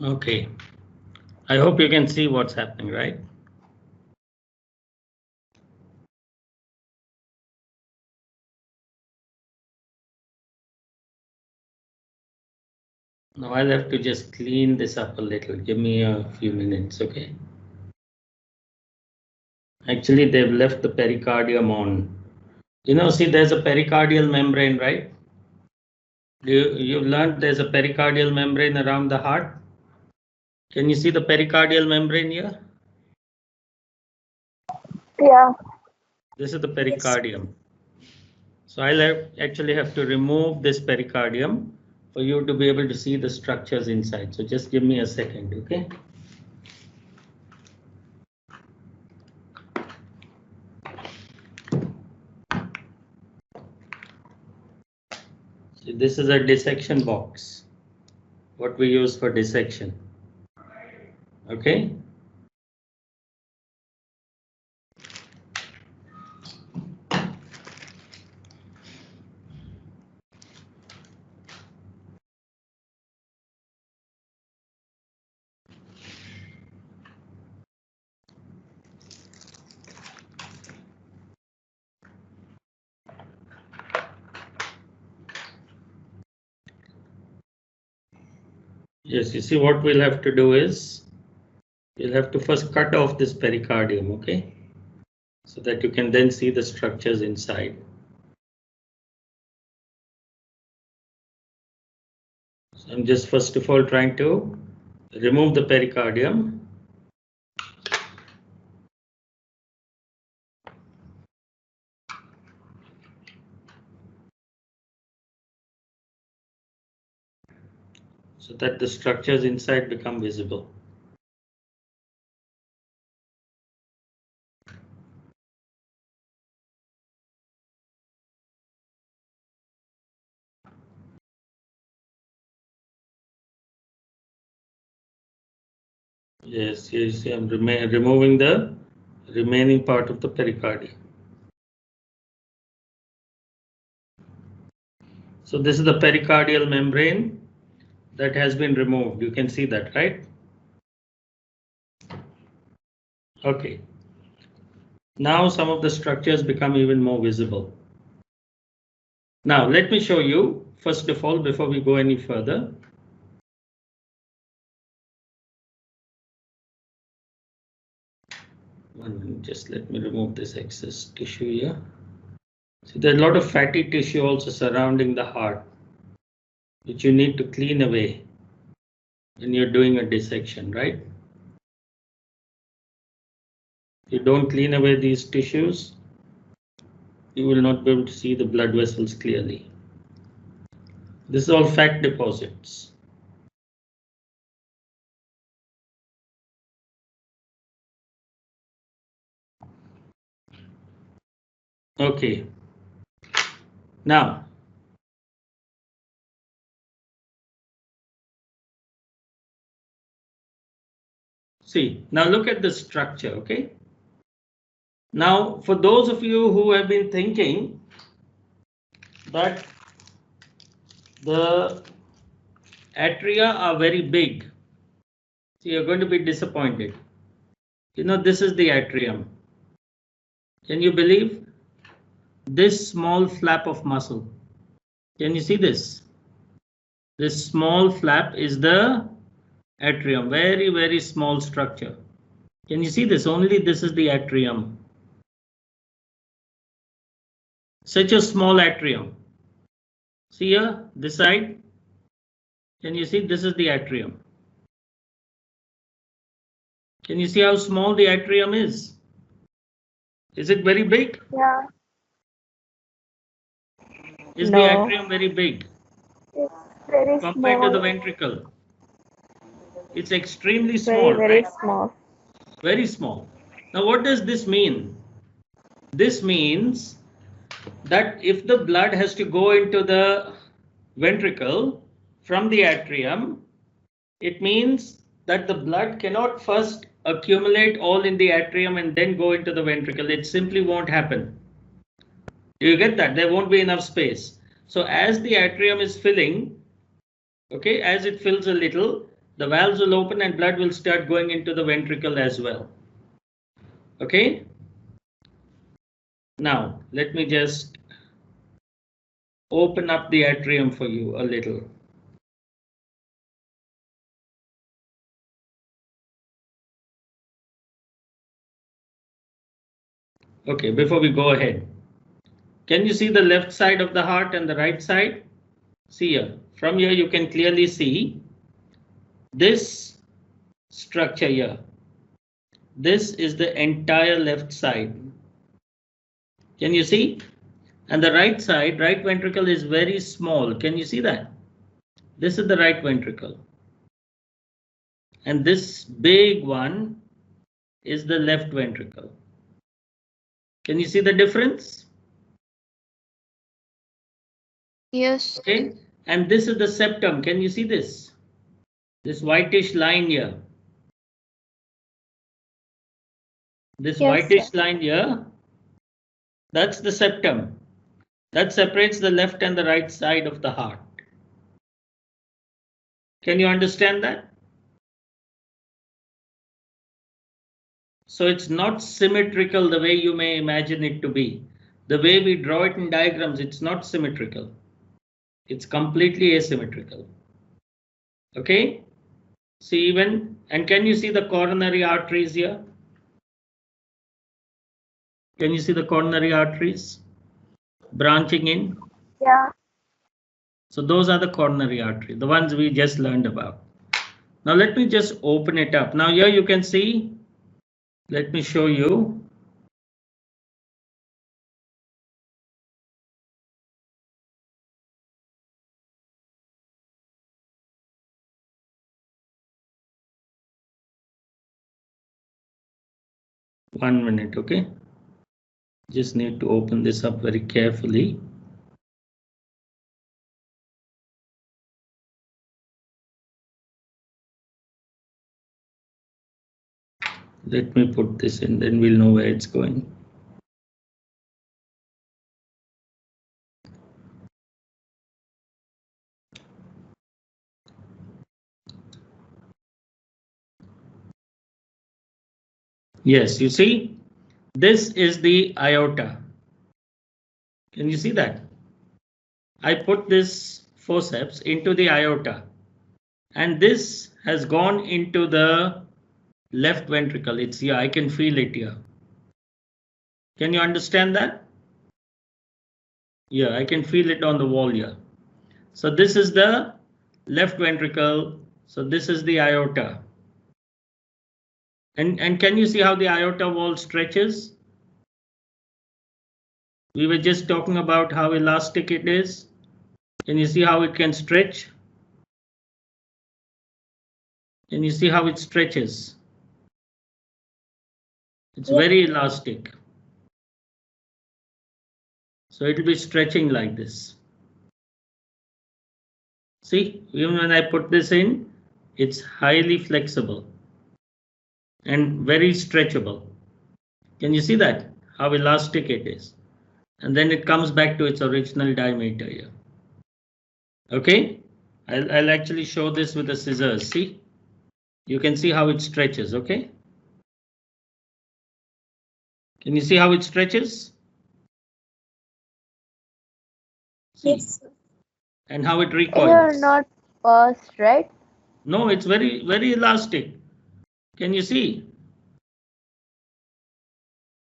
Okay, I hope you can see what's happening, right? Now I'll have to just clean this up a little. Give me a few minutes, okay? Actually, they've left the pericardium on. You know, see, there's a pericardial membrane, right? You've learned there's a pericardial membrane around the heart. Can you see the pericardial membrane here? Yeah. This is the pericardium. So I'll actually have to remove this pericardium for you to be able to see the structures inside. So just give me a second, okay? So this is a dissection box, what we use for dissection, okay? Yes, you see what we'll have to do is, you'll have to first cut off this pericardium, okay? So that you can then see the structures inside. So I'm just first of all trying to remove the pericardium. So that the structures inside become visible. Yes, you see I'm removing the remaining part of the pericardium. So this is the pericardial membrane that has been removed. You can see that, right? Okay. Now some of the structures become even more visible. Now let me show you, first of all, before we go any further. Just let me remove this excess tissue here. So there's a lot of fatty tissue also surrounding the heart, which you need to clean away when you're doing a dissection, right? If you don't clean away these tissues, you will not be able to see the blood vessels clearly. This is all fat deposits. Okay. Now, see, now look at the structure, okay? Now, for those of you who have been thinking that the atria are very big, so you're going to be disappointed. You know, this is the atrium. Can you believe this small flap of muscle? Can you see this? This small flap is the atrium, very, very small structure. Can you see this? Only this is the atrium. Such a small atrium. See here, this side. Can you see this is the atrium? Can you see how small the atrium is? Is it very big? Yeah. Is the atrium very big? It's very compared small. to the ventricle? It's extremely small, very right? small. Very small. Now, what does this mean? This means that if the blood has to go into the ventricle from the atrium, it means that the blood cannot first accumulate all in the atrium and then go into the ventricle. It simply won't happen. Do you get that? There won't be enough space. So as the atrium is filling, okay, as it fills a little, the valves will open and blood will start going into the ventricle as well. Okay. Now, let me just open up the atrium for you a little. Okay, before we go ahead, can you see the left side of the heart and the right side? See here. From here, you can clearly see this structure here. This is the entire left side. Can you see? And the right side, right ventricle is very small. Can you see that? This is the right ventricle. And this big one is the left ventricle. Can you see the difference? Yes. Okay. And this is the septum. Can you see this? This whitish line here. This Yes, whitish sir. line here. That's the septum. That separates the left and the right side of the heart. Can you understand that? So it's not symmetrical the way you may imagine it to be. The way we draw it in diagrams, it's not symmetrical. It's completely asymmetrical. Okay? See even, and can you see the coronary arteries here? Can you see the coronary arteries branching in? Yeah. So those are the coronary arteries, the ones we just learned about. Now let me just open it up. Now here you can see, let me show you. One minute, okay? Just need to open this up very carefully. Let me put this in, then we'll know where it's going. Yes, you see, this is the aorta. Can you see that? I put this forceps into the aorta, and this has gone into the left ventricle. It's here, I can feel it here. Can you understand that? Yeah, I can feel it on the wall here. So this is the left ventricle. So this is the aorta. And can you see how the aorta wall stretches? We were just talking about how elastic it is. Can you see how it can stretch? Can you see how it stretches? It's very elastic. So it will be stretching like this. See, even when I put this in, it's highly flexible and very stretchable. Can you see that? How elastic it is? And then it comes back to its original diameter here. Okay, I'll actually show this with the scissors. See, you can see how it stretches. Okay, can you see how it stretches? See, Yes. and how it You're recoils. not burst, right? No, it's very, very elastic. Can you see?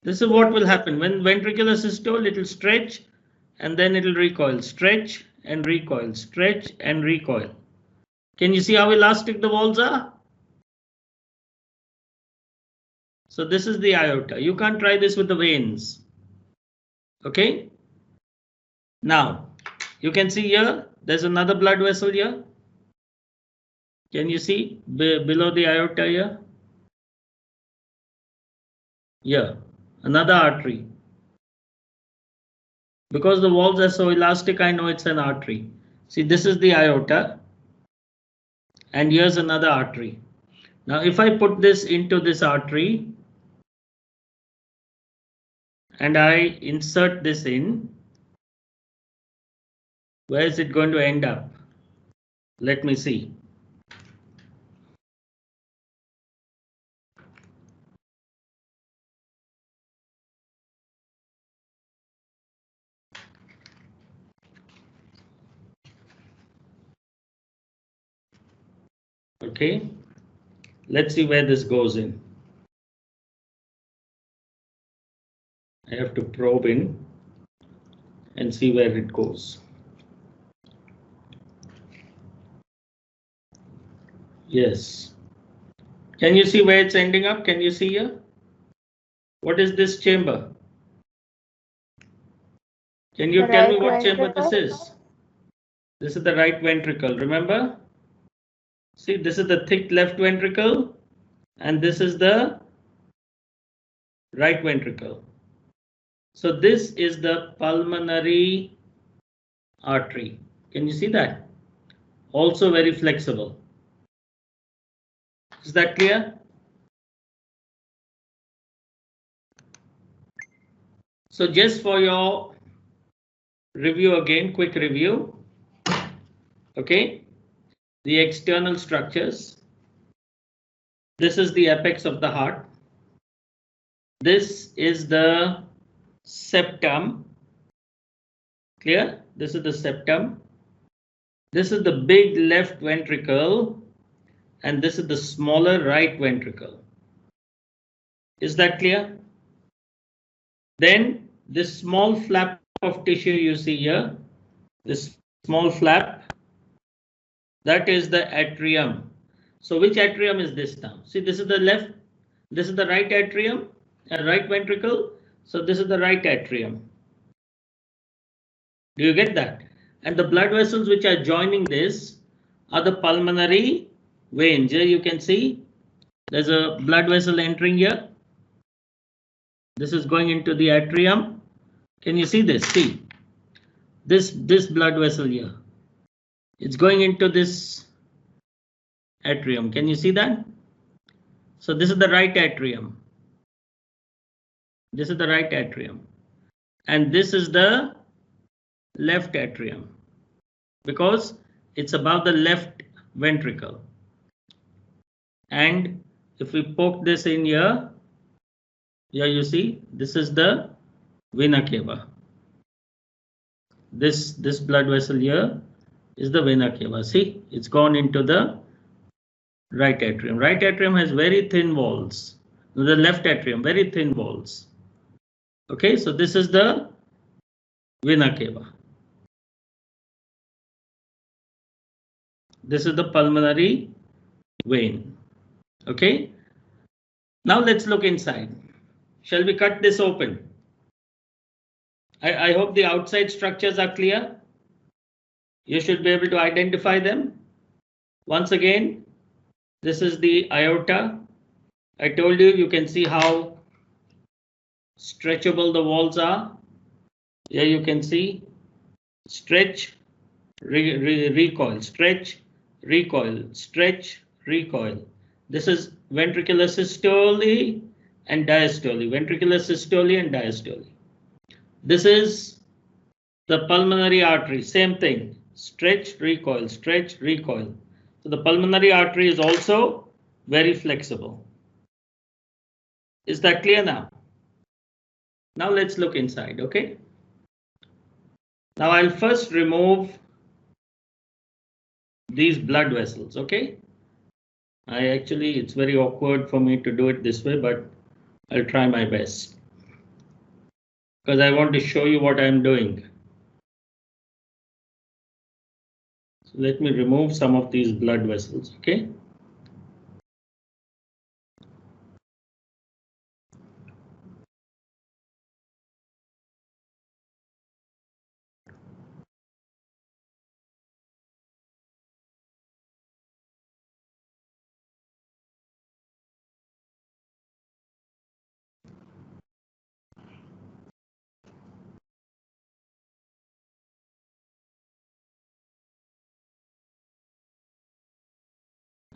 This is what will happen when ventricular systole, it will stretch and then it will recoil, stretch and recoil, stretch and recoil. Can you see how elastic the walls are? So this is the aorta. You can't try this with the veins. Okay. Now you can see here, there's another blood vessel here. Can you see below the aorta here? Here, another artery. Because the walls are so elastic, I know it's an artery. See, this is the aorta. And here's another artery. Now, if I put this into this artery and I insert this in, where is it going to end up? Let me see. Okay, let's see where this goes in. I have to probe in and see where it goes. Yes. Can you see where it's ending up? Can you see here? What is this chamber? Can you tell me Right what chamber this ventricle. is? This is the right ventricle, remember? See, this is the thick left ventricle, and this is the right ventricle. So this is the pulmonary artery. Can you see that? Also very flexible. Is that clear? So just for your review again, quick review. Okay, the external structures. This is the apex of the heart. This is the septum. Clear? This is the septum. This is the big left ventricle, and this is the smaller right ventricle. Is that clear? Then this small flap of tissue you see here, this small flap, that is the atrium. So which atrium is this now? See, this is the left, this is the right atrium, right ventricle. So this is the right atrium. Do you get that? And the blood vessels which are joining this are the pulmonary veins. Here you can see there's a blood vessel entering here. This is going into the atrium. Can you see this? See this blood vessel here. It's going into this atrium. Can you see that? So this is the right atrium. This is the right atrium. And this is the left atrium because it's above the left ventricle. And if we poke this in here, you see this is the vena cava. This blood vessel here is the vena cava. See, it's gone into the right atrium. Right atrium has very thin walls. The left atrium, very thin walls. Okay, so this is the vena cava. This is the pulmonary vein. Okay, now let's look inside. Shall we cut this open? I hope the outside structures are clear. You should be able to identify them. Once again, this is the aorta. I told you, you can see how stretchable the walls are. Here you can see stretch, recoil, stretch, recoil, stretch, recoil. This is ventricular systole and diastole, ventricular systole and diastole. This is the pulmonary artery, same thing, stretch, recoil, stretch, recoil. So the pulmonary artery is also very flexible. Is that clear now? Now let's look inside, okay? Now I'll first remove these blood vessels, okay? It's very awkward for me to do it this way, but I'll try my best because I want to show you what I'm doing. So let me remove some of these blood vessels, okay?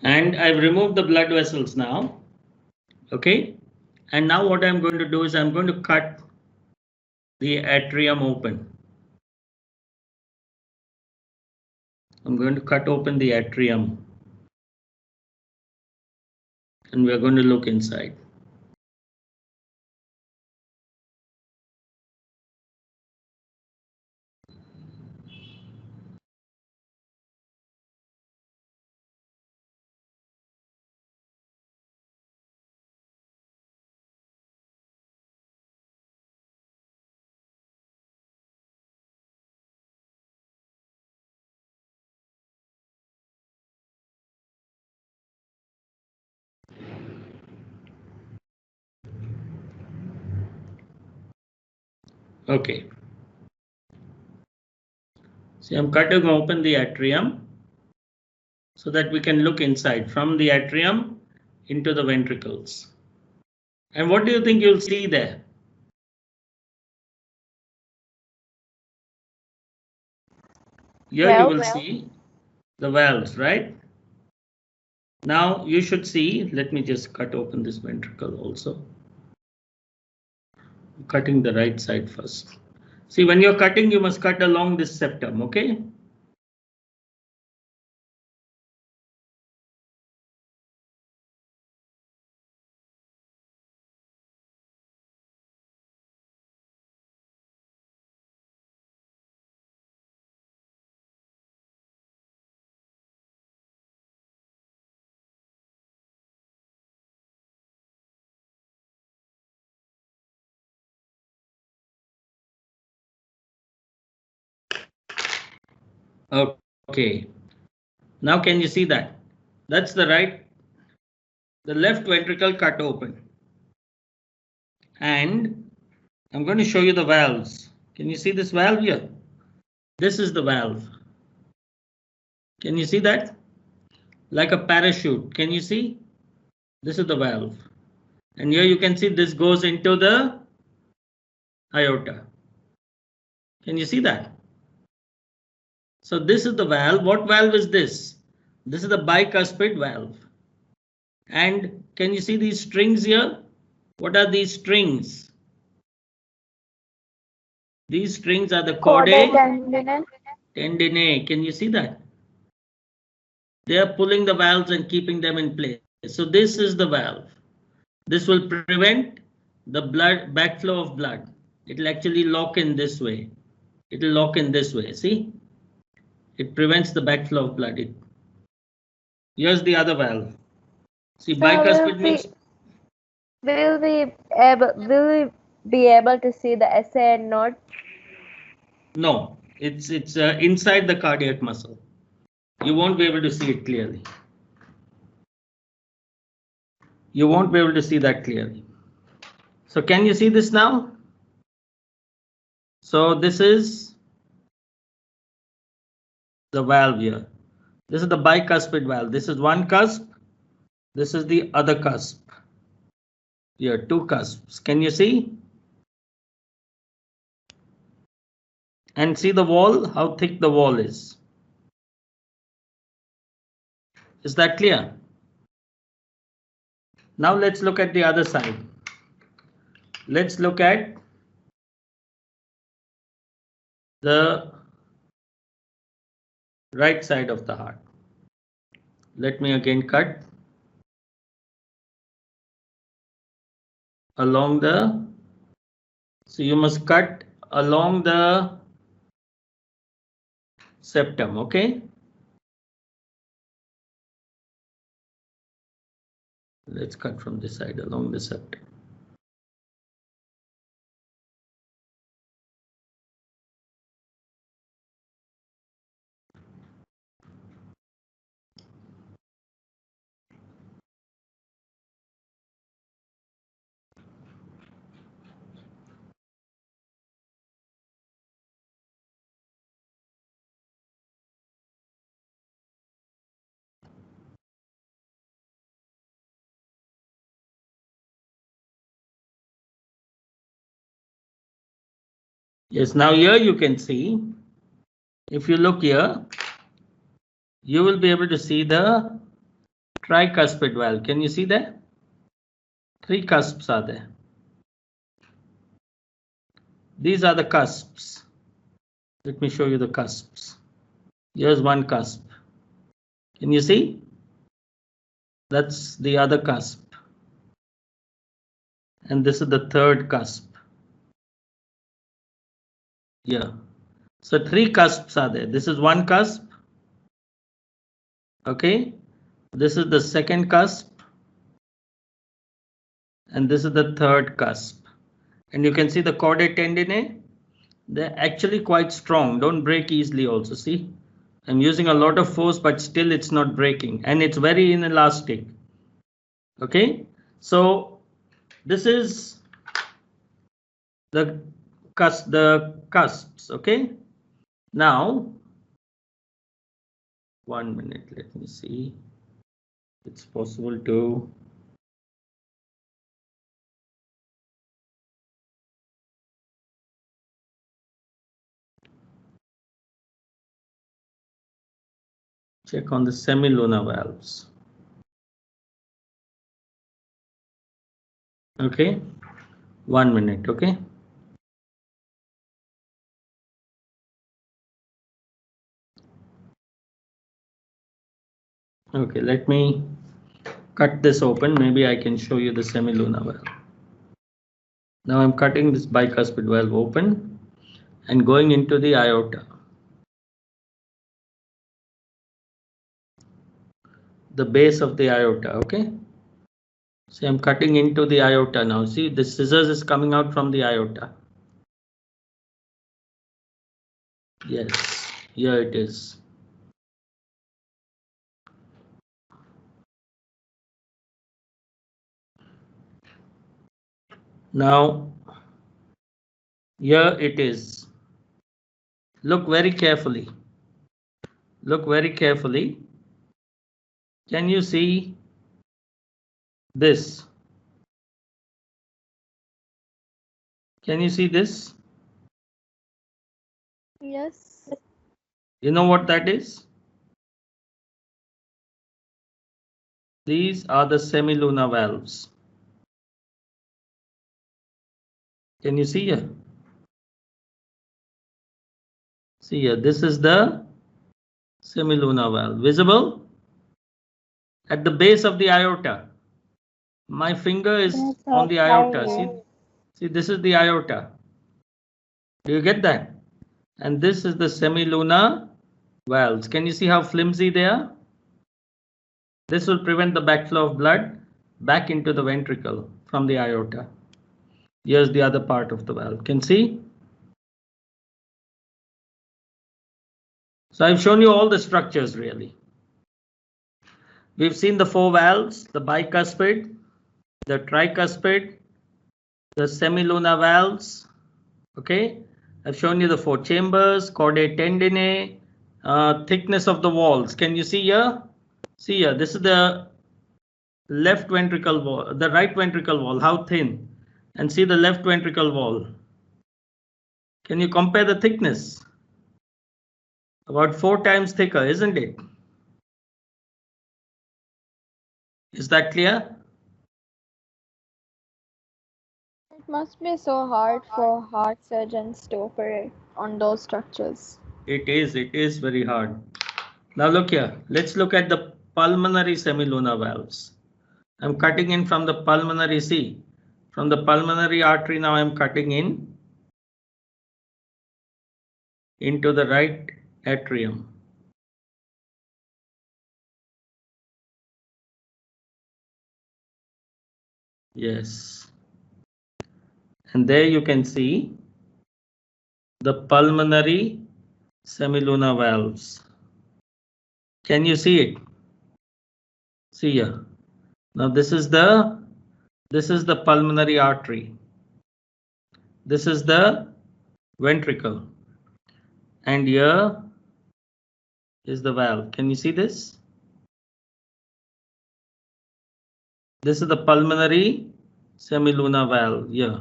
And I've removed the blood vessels now, okay? And now what I'm going to do is I'm going to cut the atrium open. I'm going to cut open the atrium and we're going to look inside. Okay. See, I'm cutting open the atrium so that we can look inside from the atrium into the ventricles. And what do you think you'll see there? Here you will see the valves, right? Now you should see, let me just cut open this ventricle also. Cutting the right side first. See, when you're cutting, you must cut along this septum, okay? Okay. Now can you see that? That's the left ventricle cut open. And I'm going to show you the valves. Can you see this valve here? This is the valve. Can you see that? Like a parachute. Can you see? This is the valve. And here you can see this goes into the aorta. Can you see that? So this is the valve. What valve is this? This is the bicuspid valve. And can you see these strings here? What are these strings? These strings are the chordae tendineae. Can you see that? They are pulling the valves and keeping them in place. So this is the valve. This will prevent the backflow of blood. It will actually lock in this way. It will lock in this way. See? It prevents the backflow of blood. Here's the other valve. See, bicuspid means. Will we be able to see the SA node? No, it's inside the cardiac muscle. You won't be able to see it clearly. You won't be able to see that clearly. So can you see this now? So this is the valve here. This is the bicuspid valve. This is one cusp. This is the other cusp. Here, two cusps. Can you see? And see the wall, how thick the wall is. Is that clear? Now let's look at the other side. Let's look at the right side of the heart. Let me again cut along the, so you must cut along the septum, okay? Let's cut from this side along the septum. Yes, now here you can see, if you look here, you will be able to see the tricuspid valve. Can you see that? Three cusps are there. These are the cusps. Let me show you the cusps. Here's one cusp. Can you see? That's the other cusp. And this is the third cusp. Yeah. So three cusps are there. This is one cusp. Okay. This is the second cusp. And this is the third cusp. And you can see the chordae tendineae. They're actually quite strong. Don't break easily also. See, I'm using a lot of force, but still it's not breaking. And it's very inelastic. Okay. So this is the cusps. Okay. Now, 1 minute. Let me see. It's possible to. Check on the semilunar valves. Okay, 1 minute. Okay. Okay, let me cut this open. Maybe I can show you the semilunar valve. Now I'm cutting this bicuspid valve open and going into the aorta. The base of the aorta. Okay. See, I'm cutting into the aorta now. See, the scissors is coming out from the aorta. Yes, here it is. Now, here it is. Look very carefully. Look very carefully. Can you see this? Can you see this? Yes. You know what that is? These are the semilunar valves. Can you see here? See here, this is the semilunar valve. Visible? At the base of the aorta. My finger is That's on so the aorta. tiny. See, this is the aorta. Do you get that? And this is the semilunar valves. Can you see how flimsy they are? This will prevent the backflow of blood back into the ventricle from the aorta. Here's the other part of the valve. Can you see? So I've shown you all the structures really. We've seen the 4 valves, the bicuspid, the tricuspid, the semilunar valves. Okay, I've shown you the 4 chambers, chordae tendineae, thickness of the walls. Can you see here? See here, this is the left ventricle wall, the right ventricle wall, how thin, and see the left ventricle wall. Can you compare the thickness? About 4 times thicker, isn't it? Is that clear? It must be so hard for heart surgeons to operate on those structures. It is very hard. Now look here, let's look at the pulmonary semilunar valves. I'm cutting in from the pulmonary, see, from the pulmonary artery. Now I'm cutting in into the right atrium. Yes. And there you can see the pulmonary semilunar valves. Can you see it? See here. Now this is the pulmonary artery. This is the ventricle. And here is the valve. Can you see this? This is the pulmonary semilunar valve here.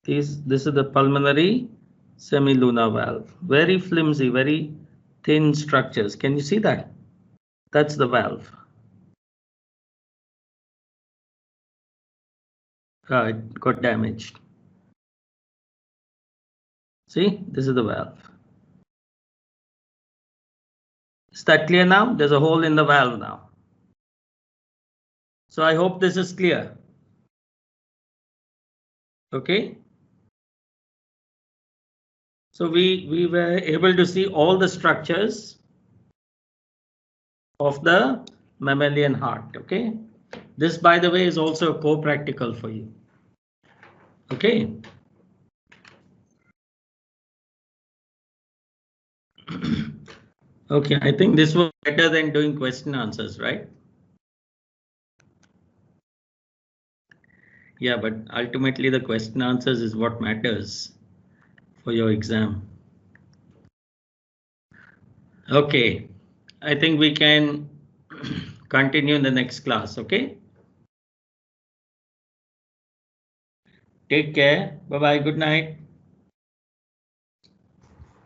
This is the pulmonary semilunar valve. Very flimsy, very thin structures. Can you see that? That's the valve. It got damaged. See, this is the valve. Is that clear now? There's a hole in the valve now. So I hope this is clear. Okay. So we were able to see all the structures of the mammalian heart. Okay. This, by the way, is also a co-practical for you. Okay. Okay, I think this was better than doing question answers, right? Yeah, but ultimately the question answers is what matters. for your exam. Okay, I think we can continue in the next class, okay? Take care. Bye-bye. Good night.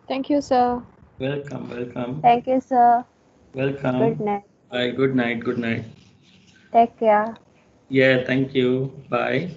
Thank you, sir. Welcome, welcome. Thank you, sir. Welcome. Good night. Bye. Good night. Good night. Take care. Yeah, thank you. Bye.